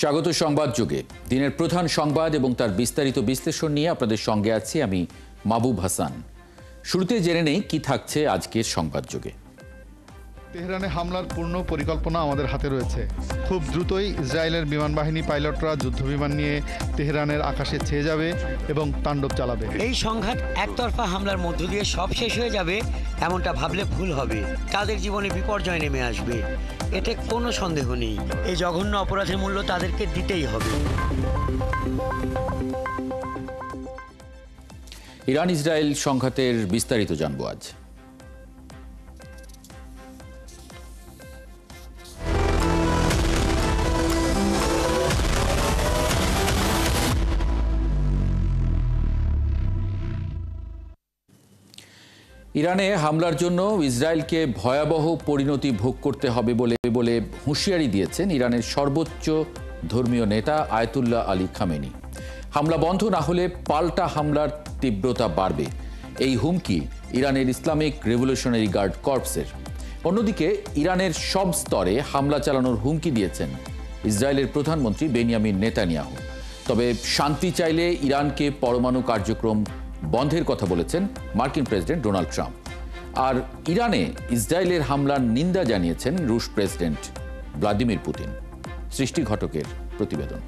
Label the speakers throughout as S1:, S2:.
S1: স্বাগত সংবাদ যুগে। দিনের প্রধান সংবাদ এবং তার বিস্তারিত বিশ্লেষণ নিয়ে আপনাদের সঙ্গে আছি আমি মাহবুব হাসান। শুরুতে জেনে নেই কি থাকছে আজকের সংবাদ যুগে।
S2: তেহরানে হামলার পূর্ণ পরিকল্পনা আমাদের হাতে রয়েছে। খুব দ্রুতই ইসরায়েলের বিমান বাহিনী পাইলটরা যুদ্ধবিমান নিয়ে তেহরানের আকাশে ছেয়ে যাবে এবং তাণ্ডব চালাবে।
S3: এই সংঘাত একতরফা হামলার মধ্য দিয়ে সব শেষ হয়ে যাবে এমনটা ভাবলে ভুল হবে। তাদের জীবনে বিপর্যয় নেমে আসবে, এতে কোনো সন্দেহ নেই। এই জঘন্য অপরাধের মূল্য তাদেরকে দিতেই হবে।
S1: ইরান ইসরায়েল সংঘাতের বিস্তারিত জানব আজ। ইরানে হামলার জন্য ইসরায়েলকে ভয়াবহ পরিণতি ভোগ করতে হবে বলে হুঁশিয়ারি দিয়েছেন ইরানের সর্বোচ্চ ধর্মীয় নেতা আয়াতুল্লাহ আলী খামেনি। হামলা বন্ধ না হলে পাল্টা হামলার তীব্রতা বাড়বে, এই হুমকি ইরানের ইসলামিক রেভলিউশনারি গার্ড কর্পসের। অন্যদিকে ইরানের সব স্তরে হামলা চালানোর হুমকি দিয়েছেন ইসরায়েলের প্রধানমন্ত্রী বেনিয়ামিন নেতানিয়াহু। তবে শান্তি চাইলে ইরানকে পরমাণু কার্যক্রম বন্ধের কথা বলেছেন মার্কিন প্রেসিডেন্ট ডোনাল্ড ট্রাম্প। আর ইরানে ইসরায়েলের হামলার নিন্দা জানিয়েছেন রুশ প্রেসিডেন্ট ভ্লাদিমির পুতিন। সৃষ্টি ঘটকের প্রতিবেদন।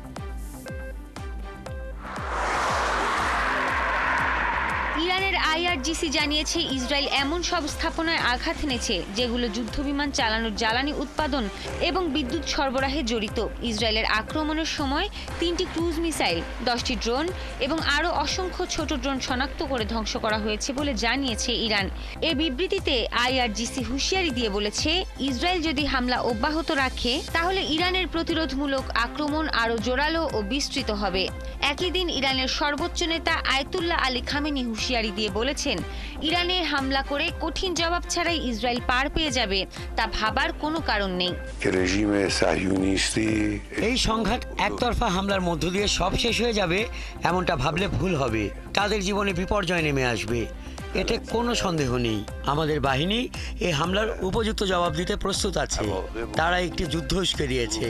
S4: ইরানের আইআরজিসি জানিয়েছে ইসরায়েল এমন সব স্থাপনায় আঘাত এনেছে যেগুলো যুদ্ধবিমান চালানোর জ্বালানি উৎপাদন এবং বিদ্যুৎ সরবরাহে জড়িত। ইসরায়েলের আক্রমণের সময় 3টি ক্রুজ মিসাইল, 10টি ড্রোন এবং আরও অসংখ্য ছোট ড্রোন শনাক্ত করে ধ্বংস করা হয়েছে বলে জানিয়েছে ইরান। এ বিবৃতিতে আইআরজিসি হুঁশিয়ারি দিয়ে বলেছে, ইসরায়েল যদি হামলা অব্যাহত রাখে তাহলে ইরানের প্রতিরোধমূলক আক্রমণ আরও জোরালো ও বিস্তৃত হবে। একই দিন ইরানের সর্বোচ্চ নেতা আয়াতুল্লাহ আলী খামেনি হুঁশিয়ারি দিয়ে বলেছেন, ইরানে হামলা করে কঠিন জবাব ছাড়াই ইসরায়েল পার পেয়ে যাবে, তা ভাবার কোনো কারণ নেই।
S3: এই সংঘাত একতরফা হামলার মধ্য দিয়ে সব শেষ হয়ে যাবে এমনটা ভাবলে ভুল হবে। তাদের জীবনে বিপর্যয় নেমে আসবে, এতে কোনো সন্দেহ নেই। আমাদের বাহিনী এই হামলার উপযুক্ত জবাব দিতে প্রস্তুত আছে। তারা একটি যুদ্ধ উস্কে দিয়েছে,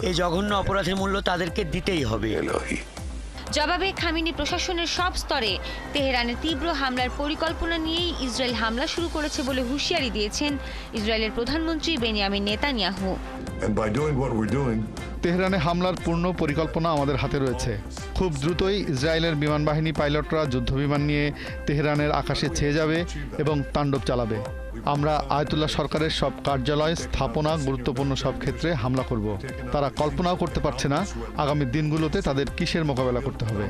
S3: এই জঘন্য অপরাধের মূল্য তাদেরকে দিতেই হবে।
S4: জবাবে খামেনি প্রশাসনের সব স্তরে তেহরানের তীব্র হামলার পরিকল্পনা নিয়েই ইসরায়েল হামলা শুরু করেছে বলে হুঁশিয়ারি দিয়েছেন ইসরায়েলের প্রধানমন্ত্রী বেনিয়ামিন নেতানিয়াহু।
S2: তেহরানে হামলার পূর্ণ পরিকল্পনা আমাদের হাতে রয়েছে। খুব দ্রুতই ইসরায়েলের বিমান বাহিনী পাইলটরা যুদ্ধবিমান নিয়ে তেহরানের আকাশে ছেয়ে যাবে এবং তাণ্ডব চালাবে। আমরা আয়াতুল্লাহ সরকারের সব কার্যালয়, স্থাপনা, গুরুত্বপূর্ণ সব ক্ষেত্রে হামলা করব। তারা কল্পনাও করতে পারছে না আগামী দিনগুলোতে তাদের কিসের মোকাবেলা করতে হবে।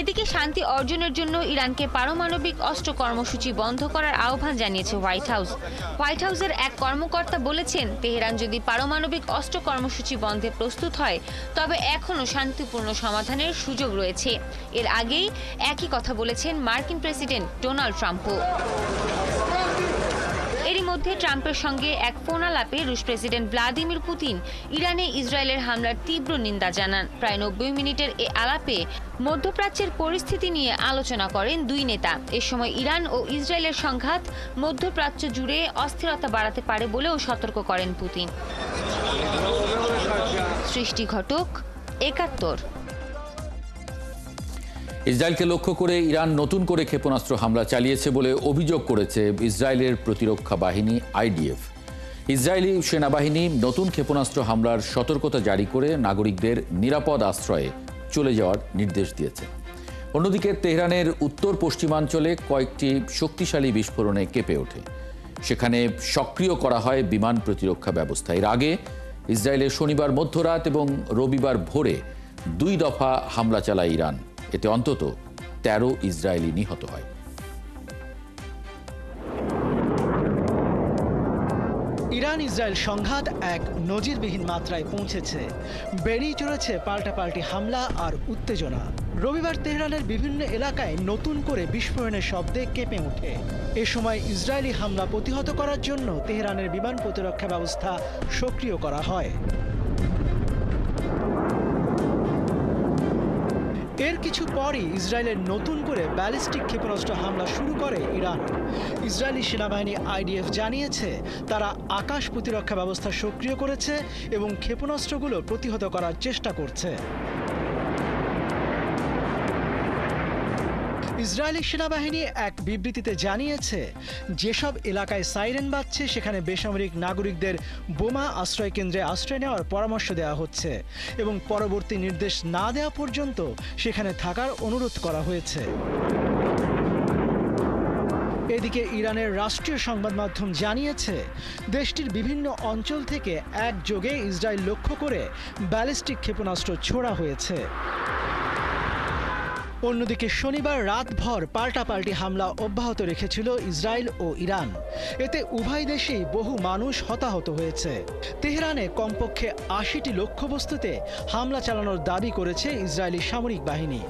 S4: এদিকে শান্তি অর্জনের জন্য ইরানকে পারমাণবিক অস্ত্র কর্মসূচি বন্ধ করার আহ্বান জানিয়েছে হোয়াইট হাউস। হোয়াইট হাউসের এক কর্মকর্তা বলেছেন, তেহরান যদি পারমাণবিক অস্ত্র কর্মসূচি বন্ধে প্রস্তুত হয় তবে এখনও শান্তিপূর্ণ সমাধানের সুযোগ রয়েছে। এর আগেই একই কথা বলেছেন মার্কিন প্রেসিডেন্ট ডোনাল্ড ট্রাম্পও। এরই মধ্যে ট্রাম্পের সঙ্গে এক ফোন আলাপে রুশ প্রেসিডেন্ট ভ্লাদিমির পুতিন ইরানে ইসরায়েলের হামলার তীব্র নিন্দা জানান। প্রায় 90 মিনিটের এ আলাপে মধ্যপ্রাচ্যের পরিস্থিতি নিয়ে আলোচনা করেন দুই নেতা। এ সময় ইরান ও ইসরায়েলের সংঘাত মধ্যপ্রাচ্য জুড়ে অস্থিরতা বাড়াতে পারে বলেও সতর্ক করেন পুতিন। সৃষ্টি ঘটক, 71।
S1: ইসরায়েলকে লক্ষ্য করে ইরান নতুন করে ক্ষেপণাস্ত্র হামলা চালিয়েছে বলে অভিযোগ করেছে ইসরায়েলের প্রতিরক্ষা বাহিনী আইডিএফ। ইসরায়েলি সেনাবাহিনী নতুন ক্ষেপণাস্ত্র হামলার সতর্কতা জারি করে নাগরিকদের নিরাপদ আশ্রয়ে চলে যাওয়ার নির্দেশ দিয়েছে। অন্যদিকে তেহরানের উত্তর পশ্চিমাঞ্চলে কয়েকটি শক্তিশালী বিস্ফোরণে কেঁপে ওঠে। সেখানে সক্রিয় করা হয় বিমান প্রতিরক্ষা ব্যবস্থা। এর আগে ইসরায়েলে শনিবার মধ্যরাত এবং রবিবার ভোরে 2 দফা হামলা চালায় ইরান। এতে অন্তত 13 ইসরায়েলি নিহত হয়।
S5: ইরান ইসরায়েল সংঘাত এক নজিরবিহীন মাত্রায় পৌঁছেছে। বেড়েই চলেছে পাল্টাপাল্টি হামলা আর উত্তেজনা। রবিবার তেহরানের বিভিন্ন এলাকায় নতুন করে বিস্ফোরণের শব্দে কেঁপে ওঠে। এ সময় ইসরায়েলি হামলা প্রতিহত করার জন্য তেহরানের বিমান প্রতিরক্ষা ব্যবস্থা সক্রিয় করা হয়। এর কিছু পরই ইসরায়েলের নতুন করে ব্যালিস্টিক ক্ষেপণাস্ত্র হামলা শুরু করে ইরান। ইসরায়েলি সেনাবাহিনী আইডিএফ জানিয়েছে তারা আকাশ প্রতিরক্ষা ব্যবস্থা সক্রিয় করেছে এবং ক্ষেপণাস্ত্রগুলো প্রতিহত করার চেষ্টা করছে। ইসরায়েলি সেনাবাহিনী এক বিবৃতিতে জানিয়েছে যেসব এলাকায় সাইরেন বাজছে সেখানে বেসামরিক নাগরিকদের বোমা আশ্রয় কেন্দ্রে আশ্রয় নেওয়ার পরামর্শ দেওয়া হচ্ছে এবং পরবর্তী নির্দেশ না দেওয়া পর্যন্ত সেখানে থাকার অনুরোধ করা হয়েছে। এদিকে ইরানের রাষ্ট্রীয় সংবাদ মাধ্যম জানিয়েছে দেশটির বিভিন্ন অঞ্চল থেকে একযোগে ইসরায়েল লক্ষ্য করে ব্যালিস্টিক ক্ষেপণাস্ত্র ছোড়া হয়েছে। অন্যদিকে শনিবার রাতভর পাল্টাপাল্টি হামলা অব্যাহত রেখেছিল ইসরায়েল ও ইরান। এতে উভয় দেশেই বহু মানুষ হতাহত হয়েছে। তেহরানে কমপক্ষে ৮০টি লক্ষ্যবস্তুতে হামলা চালানোর দাবি করেছে ইসরায়েলি সামরিক বাহিনী।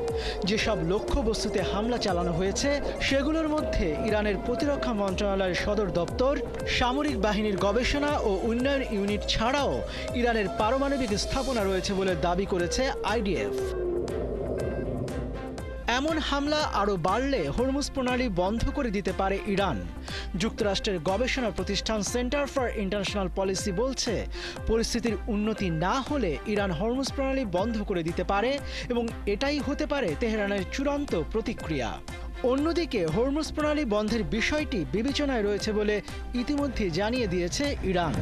S5: যেসব লক্ষ্যবস্তুতে হামলা চালানো হয়েছে সেগুলোর মধ্যে ইরানের প্রতিরক্ষা মন্ত্রণালয়ের সদর দপ্তর, সামরিক বাহিনীর গবেষণা ও উন্নয়ন ইউনিট ছাড়াও ইরানের পারমাণবিক স্থাপনা রয়েছে বলে দাবি করেছে আইডিএফ। এমন হামলা আরও বাড়লে হরমুজ প্রণালী বন্ধ করে দিতে পারে ইরান। যুক্তরাষ্ট্রের গবেষণা প্রতিষ্ঠান সেন্টার ফর ইন্টারন্যাশনাল পলিসি বলছে পরিস্থিতির উন্নতি না হলে ইরান হরমুজ প্রণালী বন্ধ করে দিতে পারে এবং এটাই হতে পারে তেহরানের চূড়ান্ত প্রতিক্রিয়া। অন্যদিকে হরমুজ প্রণালী বন্ধের বিষয়টি বিবেচনায় রয়েছে বলে ইতিমধ্যে জানিয়ে দিয়েছে ইরান।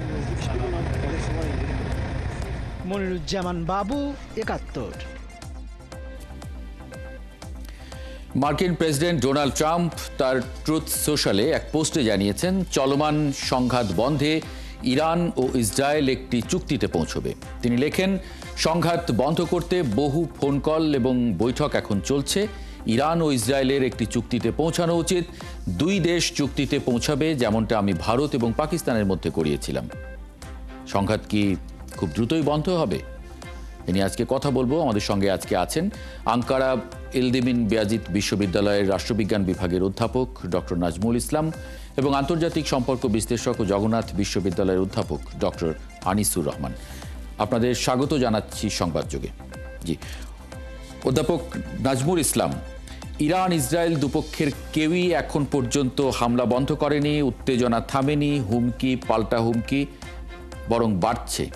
S5: মনিরুজ্জামান বাবু, ৭১।
S1: মার্কিন প্রেসিডেন্ট ডোনাল্ড ট্রাম্প তার ট্রুথ সোশ্যালে এক পোস্টে জানিয়েছেন চলমান সংঘাত বন্ধে ইরান ও ইসরায়েল একটি চুক্তিতে পৌঁছবে। তিনি লেখেন, সংঘাত বন্ধ করতে বহু ফোন কল এবং বৈঠক এখন চলছে। ইরান ও ইসরায়েলের একটি চুক্তিতে পৌঁছানো উচিত। দুই দেশ চুক্তিতে পৌঁছাবে, যেমনটা আমি ভারত এবং পাকিস্তানের মধ্যে করিয়েছিলাম। সংঘাত কি খুব দ্রুতই বন্ধ হবে? এ নিয়ে আজকে কথা বলবো। আমাদের সঙ্গে আজকে আছেন আঙ্কারা ইলদিমিন বেয়াজিদ বিশ্ববিদ্যালয়ের রাষ্ট্রবিজ্ঞান বিভাগের অধ্যাপক ডক্টর নাজমুল ইসলাম এবং আন্তর্জাতিক সম্পর্ক বিশ্লেষক ও জগন্নাথ বিশ্ববিদ্যালয়ের অধ্যাপক ডক্টর আনিসুর রহমান। আপনাদের স্বাগত জানাচ্ছি সংবাদযোগে। জি, অধ্যাপক নাজমুল ইসলাম, ইরান ইসরায়েল দুপক্ষের কেউই এখন পর্যন্ত হামলা বন্ধ করেনি, উত্তেজনা থামেনি, হুমকি পাল্টা হুমকি বরং বাড়ছে।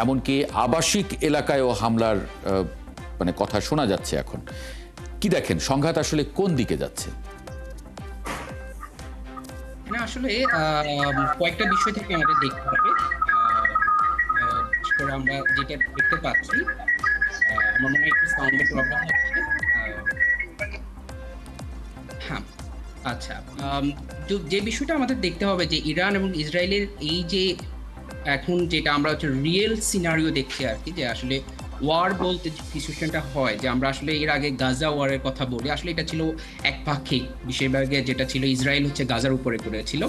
S1: এমনকি আবাসিক এলাকায়ও হামলার কথা শোনা যাচ্ছে। এখন কি দেখেন, সংঘাত আসলে কোন দিকে যাচ্ছে?
S6: না, আসলে কয়েকটা বিষয় থেকে আমাদের দেখতে হবে। আমরা যেটা দেখতে পাচ্ছি, আমার মনে হয় একটু সাউন্ডের প্রবলেম হচ্ছে। হ্যাঁ, আচ্ছা, যে বিষয়টা আমাদের দেখতে হবে যে ইরান এবং ইসরায়েলের এই যে এখন যেটা আমরা হচ্ছে রিয়েল সিনারিও দেখছি আর কি, যে আসলে ওয়ার বলতে যে সিচুয়েশনটা হয়, যে আমরা আসলে এর আগে গাজা ওয়ারের কথা বলি, আসলে এটা ছিল একপাক্ষিক। বেশিরভাগে যেটা ছিল ইসরায়েল হচ্ছে গাজার উপরে করেছিল,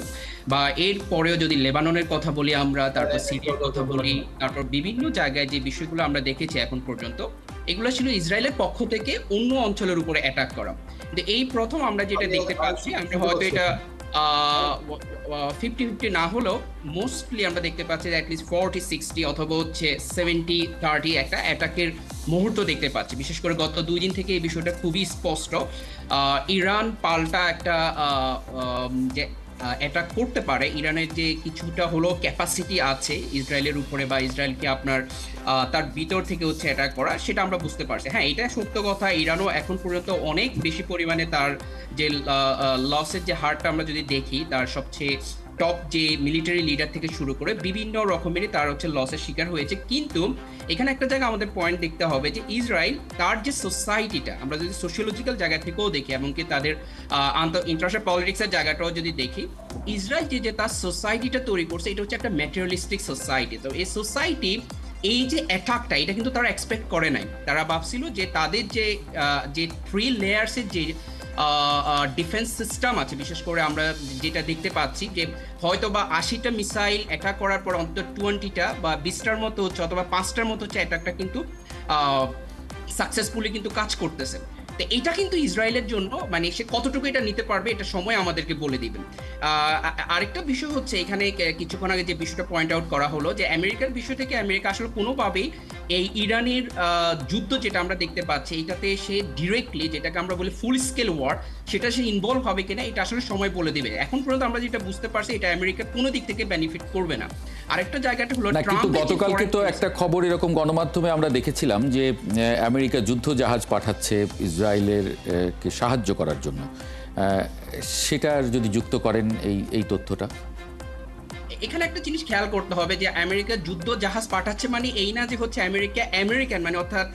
S6: বা এর পরেও যদি লেবাননের কথা বলি আমরা, তারপর সিরিয়ার কথা বলি, তারপর বিভিন্ন জায়গায় যে বিষয়গুলো আমরা দেখেছি এখন পর্যন্ত, এগুলো ছিল ইসরায়েলের পক্ষ থেকে অন্য অঞ্চলের উপরে অ্যাটাক করা। কিন্তু এই প্রথম আমরা যেটা দেখতে পাচ্ছি, আমরা হয়তো এটা 50-50 না হলেও মোস্টলি আমরা দেখতে পাচ্ছি যে অ্যাটলিস্ট 40-60 অথবা হচ্ছে 70-30 একটা অ্যাটাকের মুহূর্ত দেখতে পাচ্ছি। বিশেষ করে গত 2 দিন থেকে এই বিষয়টা খুবই স্পষ্ট। ইরান পাল্টা একটা যে অ্যাটাক করতে পারে, ইরানের যে কিছুটা হলো ক্যাপাসিটি আছে ইসরায়েলের উপরে, বা ইসরায়েলকে আপনার তার ভিতর থেকে হচ্ছে অ্যাটাক করা, সেটা আমরা বুঝতে পারছি। হ্যাঁ, এটা সত্য কথা, ইরানও এখন পর্যন্ত অনেক বেশি পরিমাণে তার যে লসের যে হারটা আমরা যদি দেখি, তার সবচেয়ে টপ যে মিলিটারি লিডার থেকে শুরু করে বিভিন্ন রকমেরই তার হচ্ছে লসের শিকার হয়েছে। কিন্তু এখানে একটা জায়গা আমাদের পয়েন্ট দেখতে হবে যে ইসরায়েল তার যে সোসাইটিটা, আমরা যদি সোশিওলজিক্যাল জায়গা থেকেও দেখি, এমনকি তাদের ইন্টারন্যাশনাল পলিটিক্সের জায়গাটাও যদি দেখি, ইসরায়েল যে তার সোসাইটিটা তৈরি করছে, এটা হচ্ছে একটা ম্যাটেরিয়ালিস্টিক সোসাইটি। তো এই সোসাইটি এই যে অ্যাটাকটা, এটা কিন্তু তারা এক্সপেক্ট করে নাই। তারা ভাবছিল যে তাদের যে 3 লেয়ার্সের যে ডিফেন্স সিস্টেম আছে, বিশেষ করে আমরা যেটা দেখতে পাচ্ছি যে হয়তো বা 80টা মিসাইল অ্যাটাক করার পর অন্তত 20টা বা 20টার মতো হচ্ছে, অথবা 5টার মতো হচ্ছে অ্যাটাকটা কিন্তু সাকসেসফুলি কিন্তু কাজ করতেছে। তো এটা কিন্তু ইসরায়েলের জন্য মানে সে কতটুকু এটা নিতে পারবে এটা সময় আমাদেরকে বলে দিবেন। আরেকটা বিষয় হচ্ছে এখানে কিছুক্ষণ আগে যে বিষয়টা পয়েন্ট আউট করা হলো যে আমেরিকার বিষয় থেকে আমেরিকা আসলে কোনোভাবেই এই ইরানের যুদ্ধ যেটা আমরা দেখতে পাচ্ছি এটাতে সে ডিরেক্টলি, যেটাকে আমরা বলি ফুল স্কেল ওয়ার, সেটা সে ইনভলভ হবে কিনা এটা আসলে সময় বলে দিবে। এখন পর্যন্ত আমরা যেটা বুঝতে পারছি এটা আমেরিকার কোনো দিক থেকে বেনিফিট করবে না। আরেকটা জায়গাটা হলো
S1: কিন্তু গতকালকে তো একটা খবর এরকম গণমাধ্যমে আমরা দেখেছিলাম যে আমেরিকা যুদ্ধ জাহাজ পাঠাচ্ছে ইসরায়েলের কে সাহায্য করার জন্য, সেটার যদি যুক্ত করেন এই তথ্যটা।
S6: এখানে একটা জিনিস খেয়াল করতে হবে যে আমেরিকা যুদ্ধ জাহাজ পাঠাচ্ছে মানে এই না যে হচ্ছে আমেরিকান মানে অর্থাৎ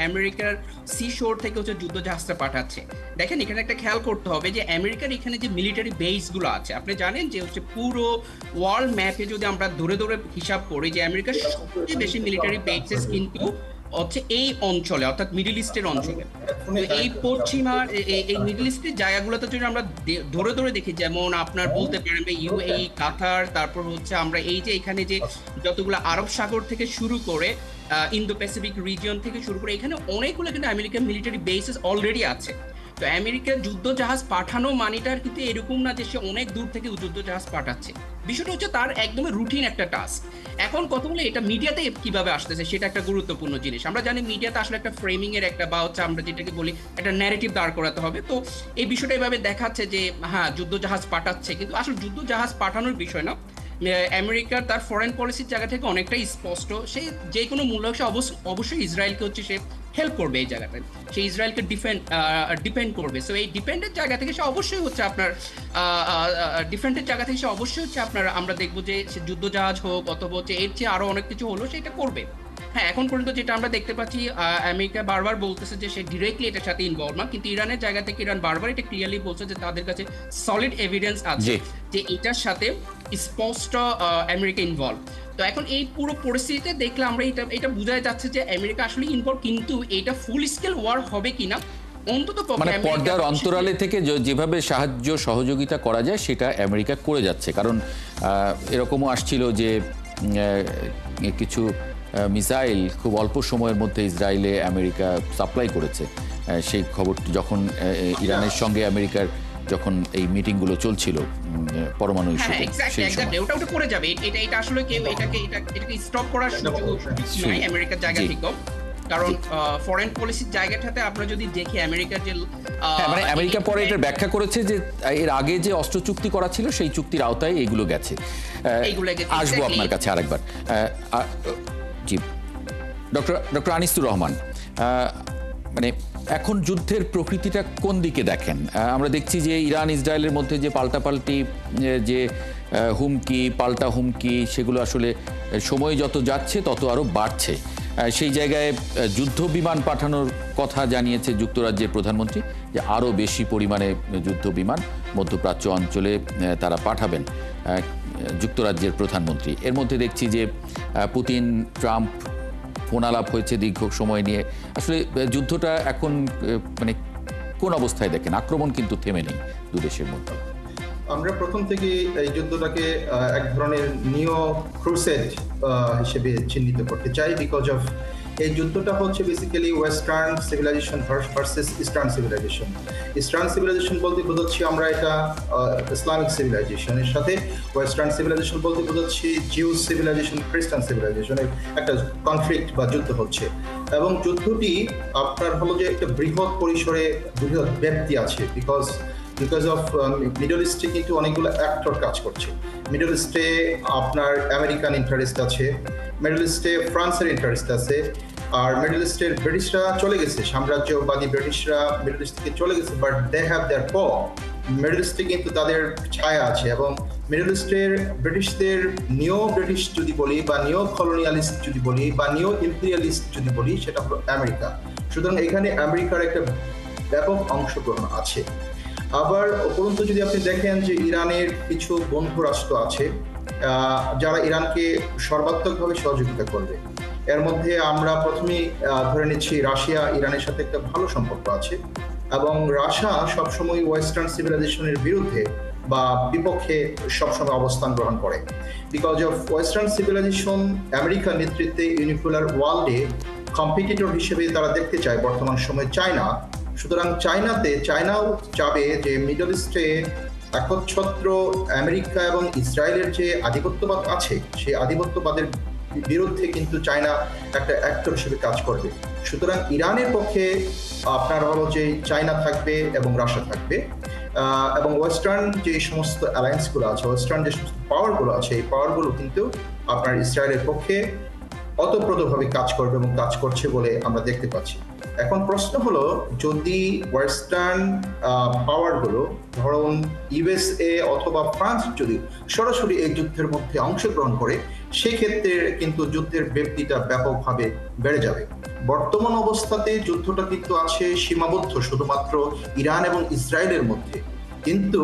S6: আমেরিকার সি শোর থেকে হচ্ছে যুদ্ধ জাহাজটা পাঠাচ্ছে। দেখেন এখানে একটা খেয়াল করতে হবে যে আমেরিকার এখানে যে মিলিটারি বেসগুলো আছে, আপনি জানেন যে হচ্ছে পুরো ওয়ার্ল্ড ম্যাপে যদি আমরা ধরে ধরে হিসাব করি যে আমেরিকার সবচেয়ে বেশি মিলিটারি বেসেস কিন্তু হচ্ছে এই অঞ্চলে অর্থাৎ মিডল ইস্টের অঞ্চলে। এই পশ্চিমার এই মিডল ইস্টের জায়গাগুলোতে যদি আমরা ধরে ধরে দেখি, যেমন আপনার বলতে পারেন ইউএই, কাতার, তারপর হচ্ছে আমরা এই যে এখানে যে যতগুলো আরব সাগর থেকে শুরু করে ইন্দো প্যাসিফিক রিজিয়ন থেকে শুরু করে এখানে অনেকগুলো কিন্তু আমেরিকান মিলিটারি বেসেস অলরেডি আছে। তো আমেরিকার যুদ্ধ জাহাজ পাঠানো মানিটার কিন্তু এরকম না যে সে অনেক দূর থেকে যুদ্ধ জাহাজ পাঠাচ্ছে। বিষয়টা হচ্ছে তার একদমই রুটিন একটা টাস্ক। এখন কথা বলে এটা মিডিয়াতে কিভাবে আসতেছে সেটা একটা গুরুত্বপূর্ণ জিনিস। আমরা জানি মিডিয়াতে আসলে একটা ফ্রেমিং এর একটা বা হচ্ছে আমরা যেটাকে বলি একটা ন্যারেটিভ দাঁড় করাতে হবে। তো এই বিষয়টা এভাবে দেখাচ্ছে যে হ্যাঁ যুদ্ধ জাহাজ পাঠাচ্ছে, কিন্তু আসলে যুদ্ধ জাহাজ পাঠানোর বিষয় না। আমেরিকার তার ফরেন পলিসির জায়গা থেকে অনেকটাই স্পষ্ট, সে যে কোনো মূল্য অবশ্যই ইসরায়েলকে হচ্ছে সে হেল্প করবে এই জায়গাটায়, সে ইসরায়েলকে ডিপেন্ড করবে। সো এই ডিপেন্ডের জায়গা থেকে সে অবশ্যই হচ্ছে আপনার ডিফেন্ডের জায়গা থেকে সে অবশ্যই হচ্ছে আপনার আমরা দেখবো যে সে যুদ্ধ জাহাজ হোক অথবা হচ্ছে এর চেয়ে আরো অনেক কিছু হলো সেটা করবে। হ্যাঁ এখন পর্যন্ত যেটা আমরা দেখতে পাচ্ছি আমেরিকা বারবার বলতেছে যে সে ডিরেক্টলি এটার সাথে ইনভলভ না, কিন্তু ইরানের জায়গা থেকে ইরান বারবার এটা ক্লিয়ারলি বলছে যে তাদের কাছে সলিড এভিডেন্স আছে যে এটার সাথে স্পষ্ট আমেরিকা ইনভলভ। তো এখন এই পুরো পরিস্থিতিতে দেখলে আমরা এটা বোঝা যাচ্ছে যে আমেরিকা আসলে ইনভলভ, কিন্তু এটা ফুল স্কেল ওয়ার হবে কিনা অন্তত
S1: মানে পর্দার অন্তরালে থেকে যেভাবে সাহায্য সহযোগিতা করা যায় সেটা আমেরিকা করে যাচ্ছে। কারণ এরকমও আসছিল যে কিছু মিসাইল খুব অল্প সময়ের মধ্যে ইসরায়েলে আমেরিকা সাপ্লাই করেছে। সেই খবরটি যখন ইরানের সঙ্গে আমেরিকার যখন এই মিটিংগুলো চলছিল পরমাণু ইস্যুতে,
S6: ওটা করে যাবে। এটা আসলে কেউ এটাকে স্টপ করার সুযোগ নাই আমেরিকার জায়গা থেকে। কারণ ফরেন পলিসির জায়গাটাতে আমরা যদি দেখি আমেরিকার যে
S1: মানে আমেরিকা পরে এটা ব্যাখ্যা করেছে যে এর আগে যে অস্ত্র চুক্তি করা ছিল সেই চুক্তির আওতায় এইগুলো গেছে। আসবো আপনার কাছে আরেকবার। জি ডক্টর আনিসুর রহমান, মানে এখন যুদ্ধের প্রকৃতিটা কোন দিকে দেখেন? আমরা দেখছি যে ইরান ইসরায়েলের মধ্যে যে পাল্টাপাল্টি যে পাল্টা হুমকি সেগুলো আসলে সময় যত যাচ্ছে তত আরও বাড়ছে। সেই জায়গায় যুদ্ধ বিমান পাঠানোর কথা জানিয়েছে যুক্তরাজ্যের প্রধানমন্ত্রী যে আরও বেশি পরিমাণে যুদ্ধ বিমান মধ্যপ্রাচ্য অঞ্চলে তারা পাঠাবেন যুক্তরাজ্যের প্রধানমন্ত্রী। এর মধ্যে দেখছি যে পুতিন ট্রাম্প ফোনালাপ হয়েছে দীর্ঘ সময় নিয়ে। আসলে যুদ্ধটা এখন মানে কোন অবস্থায় দেখেন? আক্রমণ কিন্তু থেমে নেই দু দেশের মধ্যে।
S7: আমরা প্রথম থেকে এই যুদ্ধটাকে এক ধরনের নিও ক্রুসেড হিসেবে চিহ্নিত করতে চাই, বিকজ অফ এই যুদ্ধটা হচ্ছে basically western civilisation versus eastern civilisation. Eastern civilisation বলতে বোঝাচ্ছি আমরা এটা ইসলামিক সিভিলাইজেশনের সাথে, ওয়েস্টার্ন সিভিলাইজেশন বলতে বোঝাচ্ছি জিউস সিভিলাইজেশন, খ্রিস্টান সিভিলাইজেশনের একটা কনফ্লিক্ট বা যুদ্ধ হচ্ছে। এবং যুদ্ধটি আপনার হলো যে একটা বৃহৎ পরিসরে বৃহৎ ব্যাপ্তি আছে, বিকজ অফ মিডল ইস্টে কিন্তু অনেকগুলো অ্যাক্টর কাজ করছে। মিডল ইস্টে আপনার আমেরিকান ইন্টারেস্ট আছে, মিডল ইস্টে ফ্রান্সের ইন্টারেস্ট আছে, আর মিডল ইস্টের ব্রিটিশরা চলে গেছে, সাম্রাজ্যবাদী ব্রিটিশরা মিডল ইস্ট থেকে চলে গেছে, বাট দে হ্যাভ দেয়ার পর মিডল ইস্টে কিন্তু তাদের ছায়া আছে। এবং মিডল ইস্টের ব্রিটিশদের নিও ব্রিটিশ যদি বলি বা নিও কলোনিয়ালিস্ট যদি বলি বা নিও ইম্পিরিয়ালিস্ট যদি বলি, সেটা হলো আমেরিকা। সুতরাং এখানে আমেরিকার একটা ব্যাপক অংশগ্রহণ আছে। আবার উপরন্তু যদি আপনি দেখেন যে ইরানের কিছু বন্ধু রাষ্ট্র আছে যারা ইরানকে সর্বাত্মকভাবে সহযোগিতা করবে। এর মধ্যে আমরা প্রথমেই ধরে নিচ্ছি রাশিয়া ইরানের সাথে একটা ভালো সম্পর্ক আছে, এবং রাশিয়া সবসময় ওয়েস্টার্ন সিভিলাইজেশনের বিরুদ্ধে বা বিপক্ষে সবসময় অবস্থান গ্রহণ করে। বিকজ অফ ওয়েস্টার্ন সিভিলাইজেশন আমেরিকার নেতৃত্বে ইউনিপোলার ওয়ার্ল্ডে কম্পিটিটর হিসেবে তারা দেখতে চায় বর্তমান সময়ে চায়না। সুতরাং চায়নাও চাবে যে মিডল ইস্টে একচ্ছত্র আমেরিকা এবং ইসরায়েলের যে আধিপত্যবাদ আছে, সেই আধিপত্যবাদের বিরুদ্ধে কিন্তু চায়না একটা অ্যাক্টর হিসেবে কাজ করবে। সুতরাং ইরানের পক্ষে আপনার হলো যে চায়না থাকবে এবং রাশিয়া থাকবে, এবং ওয়েস্টার্ন যে সমস্ত অ্যালায়েন্সগুলো আছে, ওয়েস্টার্ন যে সমস্ত পাওয়ারগুলো আছে, এই পাওয়ারগুলো কিন্তু আপনার ইসরায়েলের পক্ষে অতপ্রতভাবে কাজ করবে এবং কাজ করছে বলে আমরা দেখতে পাচ্ছি। এখন প্রশ্ন হলো, যদি ওয়েস্টার্ন পাওয়ারগুলো, ধরুন ইউএসএ অথবা ফ্রান্স যদি সরাসরি এই যুদ্ধের মধ্যে অংশগ্রহণ করে, সেক্ষেত্রে কিন্তু যুদ্ধের ব্যাপ্তিটা ব্যাপকভাবে বেড়ে যাবে। বর্তমান অবস্থাতে যুদ্ধটা কিন্তু আছে সীমাবদ্ধ শুধুমাত্র ইরান এবং ইসরায়েলের মধ্যে, কিন্তু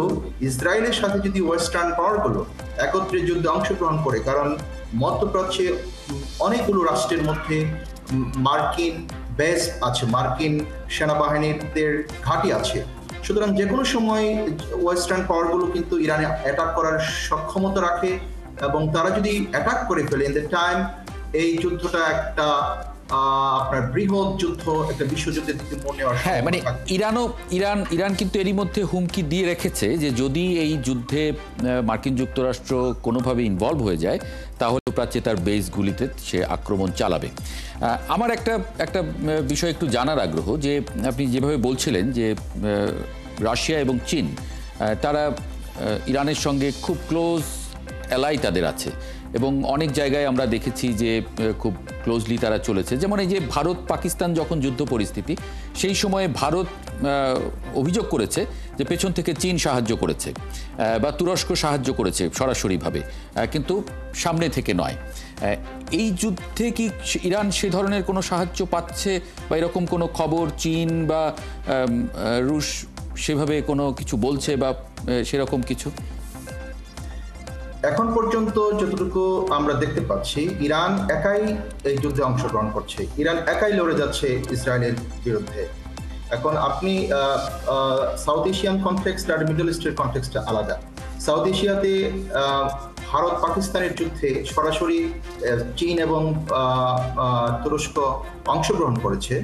S7: ইসরায়েলের সাথে যদি ওয়েস্টার্ন পাওয়ারগুলো একত্রে যুদ্ধে অংশগ্রহণ করে, কারণ মধ্যপ্রাচ্যে অনেকগুলো রাষ্ট্রের মধ্যে মার্কিন বেস আছে, মার্কিন সেনাবাহিনীদের ঘাঁটি আছে, সুতরাং যে কোনো সময় ওয়েস্টার্ন পাওয়ারগুলো কিন্তু ইরানে অ্যাটাক করার সক্ষমতা রাখে, এবং তারা যদি অ্যাটাক করে ফেলে ইন দ্য টাইম, এই যুদ্ধটা একটা আপনার বৃহৎ যুদ্ধ, একটা বিশ্বযুদ্ধের দিকে মনে হয়।
S1: হ্যাঁ, মানে ইরান কিন্তু এরই মধ্যে হুমকি দিয়ে রেখেছে যে যদি এই যুদ্ধে মার্কিন যুক্তরাষ্ট্র কোনোভাবে ইনভলভ হয়ে যায়, তাহলে প্রাচ্যে তার বেসগুলিতে সে আক্রমণ চালাবে। আমার একটা বিষয় একটু জানার আগ্রহ, যে আপনি যেভাবে বলছিলেন যে রাশিয়া এবং চীন তারা ইরানের সঙ্গে খুব ক্লোজ অ্যালাই তাদের আছে, এবং অনেক জায়গায় আমরা দেখেছি যে খুব ক্লোজলি তারা চলেছে। যেমন এই যে ভারত পাকিস্তান যখন যুদ্ধ পরিস্থিতি, সেই সময়ে ভারত অভিযোগ করেছে যে পেছন থেকে চীন সাহায্য করেছে বা তুরস্ক সাহায্য করেছে সরাসরিভাবে, কিন্তু সামনে থেকে নয়। এই যুদ্ধে কি ইরান সে ধরনের কোনো সাহায্য পাচ্ছে, বা এরকম কোনো খবর চীন বা রুশ সেভাবে কোনো কিছু বলছে, বা সেরকম কিছু?
S7: এখন পর্যন্ত যতটুকু আমরা দেখতে পাচ্ছি, ইরান একাই এই যুদ্ধে অংশগ্রহণ করছে, ইরান একাই লড়ে যাচ্ছে ইসরায়েলের বিরুদ্ধে। এখন আপনি সাউথ এশিয়ান কনটেক্সট আর মিডল ইস্টের কনটেক্সটটা আলাদা। সাউথ এশিয়াতে ভারত পাকিস্তানের যুদ্ধে সরাসরি চীন এবং তুরস্ক অংশগ্রহণ করেছে,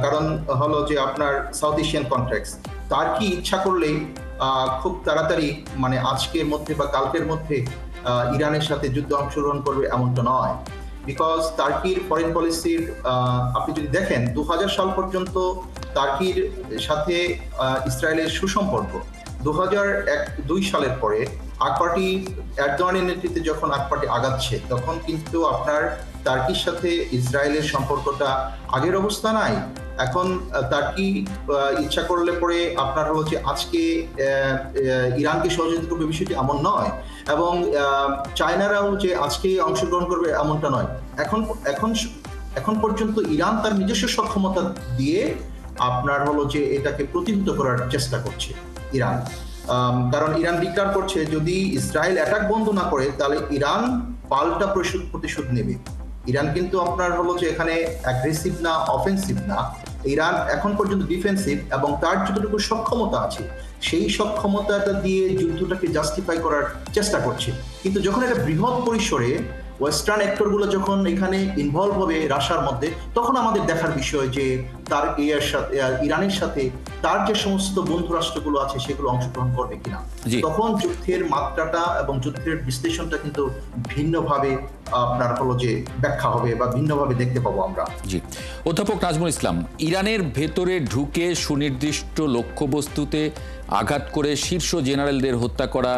S7: কারণ হলো যে আপনার সাউথ এশিয়ান কনটেক্সট। তার কি ইচ্ছা করলেই খুব তাড়াতাড়ি, মানে আজকের মধ্যে বা কালকের মধ্যে ইরানের সাথে যুদ্ধে অংশগ্রহণ করবে এমনটা নয়, বিকজ টার্কির ফরেন পলিসির আপনি যদি দেখেন 2000 সাল পর্যন্ত টার্কির সাথে ইসরায়েলের সুসম্পর্ক। 2002 সালের পরে আক পার্টি এরদোয়ানের নেতৃত্বে যখন আক পার্টি আগাচ্ছে, তখন কিন্তু আপনার টার্কির সাথে ইসরায়েলের সম্পর্কটা আগের অবস্থা নাই। এখন টার্কি ইচ্ছা করলে পরে আপনার হলো যে আজকে ইরানকে সহযোগিতা করবে, বিষয়টি এমন নয়, এবং চায়নারাও যে আজকে অংশগ্রহণ করবে এমনটা নয়। এখন পর্যন্ত ইরান তার নিজস্ব সক্ষমতা দিয়ে আপনার হলো যে এটাকে প্রতিহত করার চেষ্টা করছে ইরান, কারণ ইরান ডিক্লেয়ার করছে যদি ইসরায়েল অ্যাটাক বন্ধ না করে, তাহলে ইরান পাল্টা প্রতিশোধ নেবে। ইরান কিন্তু আপনার হলো যে এখানে অ্যাগ্রেসিভ না, অফেন্সিভ না, ইরান এখন পর্যন্ত ডিফেন্সিভ, এবং তার যতটুকু সক্ষমতা আছে সেই সক্ষমতাটা দিয়ে যুদ্ধটাকে জাস্টিফাই করার চেষ্টা করছে। কিন্তু যখন একটা বৃহৎ পরিসরে ওয়েস্টার্ন অ্যাক্টরগুলো যখন এখানে ইনভলভ হবে রাশিয়ার মধ্যে, তখন আমাদের দেখার বিষয় যে তার ইরানের সাথে তার যে সমস্ত বন্ধু রাষ্ট্রগুলো আছে সেগুলো অংশগ্রহণ করবে কিনা। তখন যুদ্ধের মাত্রাটা এবং যুদ্ধের বিশ্লেষণটা কিন্তু ভিন্নভাবে আপনার হলো যে ব্যাখ্যা হবে বা ভিন্নভাবে দেখতে পাবো আমরা।
S1: জি, অধ্যাপক নাজমুল ইসলাম, ইরানের ভেতরে ঢুকে সুনির্দিষ্ট লক্ষ্যবস্তুতে আঘাত করে শীর্ষ জেনারেলদের হত্যা করা,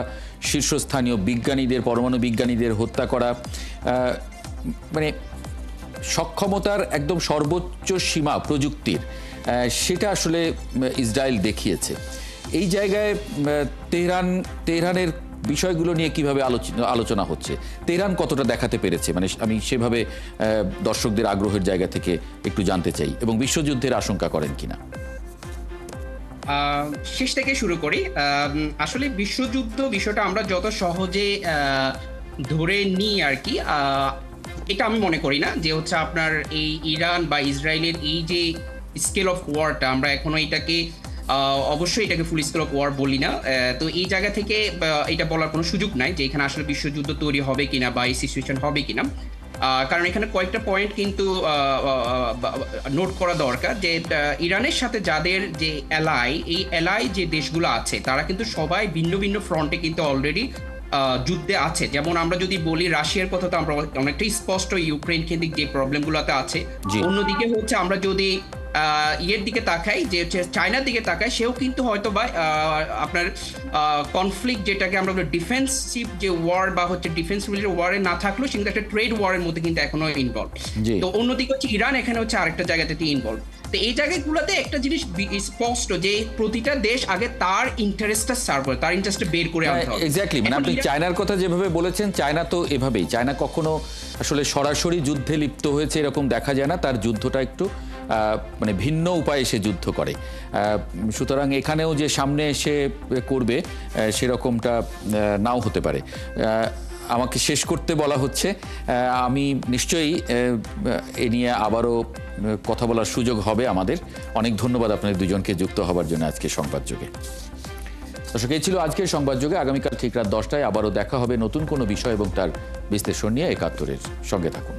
S1: শীর্ষস্থানীয় বিজ্ঞানীদের, পরমাণু বিজ্ঞানীদের হত্যা করা, মানে সক্ষমতার একদম সর্বোচ্চ সীমা প্রযুক্তির, সেটা আসলে ইসরায়েল দেখিয়েছে। এই জায়গায় তেহরানের বিষয়গুলো নিয়ে কিভাবে আলোচনা হচ্ছে, তেহরান কতটা দেখাতে পেরেছে, মানে আমি সেভাবে দর্শকদের আগ্রহের জায়গা থেকে একটু জানতে চাই, এবং বিশ্বযুদ্ধের আশঙ্কা করেন কিনা।
S6: শেষ থেকে শুরু করি। আসলে বিশ্বযুদ্ধ বিষয়টা আমরা যত সহজে ধরে নিই আর কি, এটা আমি মনে করি না যে হচ্ছে আপনার এই ইরান বা ইসরায়েলের এই যে স্কেল অফ ওয়ারটা, আমরা এখনো এটাকে অবশ্যই এটাকে ফুল স্কেল অফ ওয়ার বলি না। তো এই জায়গা থেকে এটা বলার কোনো সুযোগ নাই যে এখানে আসলে বিশ্বযুদ্ধ তৈরি হবে কিনা বা এই সিচুয়েশন হবে কিনা। কারণ এখানে কয়েকটা পয়েন্ট কিন্তু নোট করা দরকার, যে ইরানের সাথে যাদের যে এই এলাই যে দেশগুলো আছে তারা কিন্তু সবাই ভিন্ন ভিন্ন ফ্রন্টে কিন্তু অলরেডি যুদ্ধে আছে। যেমন আমরা যদি বলি রাশিয়ার কথা, তো আমরা অনেকটাই স্পষ্ট ইউক্রেন কেন্দ্রিক যে প্রবলেমগুলোতে আছে। অন্যদিকে হচ্ছে আমরা যদি ইয়ের দিকে তাকাই, যে হচ্ছে চায়নার দিকে তাকাই, সেও কিন্তু হয়তো বা আপনার কনফ্লিক্ট যেটাকে আমরা ডিফেন্সিভ যে ওয়ার বা হচ্ছে ডিফেন্স রিলেটেড ওয়ারে না থাকলেও সে কিন্তু একটা ট্রেড ওয়ারের মধ্যে কিন্তু এখনো ইনভলভ। তো অন্যদিকে হচ্ছে ইরান এখানে হচ্ছে আরেকটা জায়গাতে ইনভলভ। তো এই জায়গাগুলোতে একটা জিনিস স্পষ্ট, যে প্রতিটা দেশ আগে তার ইন্টারেস্টটা সার্ভ করে, তার ইন্টারেস্টটা বের করে আনতে হবে।
S1: এক্স্যাক্টলি, মানে আপনি চায়নার কথা যেভাবে বলেছেন, চায়না তো এভাবেই, চায়না কখনো আসলে সরাসরি যুদ্ধে লিপ্ত হয়েছে এরকম দেখা যায় না, তার যুদ্ধটা একটু মানে ভিন্ন উপায়ে সে যুদ্ধ করে। সুতরাং এখানেও যে সামনে এসে করবে সেরকমটা নাও হতে পারে। আমাকে শেষ করতে বলা হচ্ছে, আমি নিশ্চয়ই এ নিয়ে আবারও কথা বলার সুযোগ হবে আমাদের। অনেক ধন্যবাদ আপনাদের দুজনকে যুক্ত হবার জন্য আজকে সংবাদযোগে। দর্শক, এই ছিল আজকের সংবাদযোগে। আগামীকাল ঠিক রাত 10টায় আবারও দেখা হবে নতুন কোনো বিষয় এবং তার বিশ্লেষণ নিয়ে। ৭১-এর সঙ্গে থাকুন।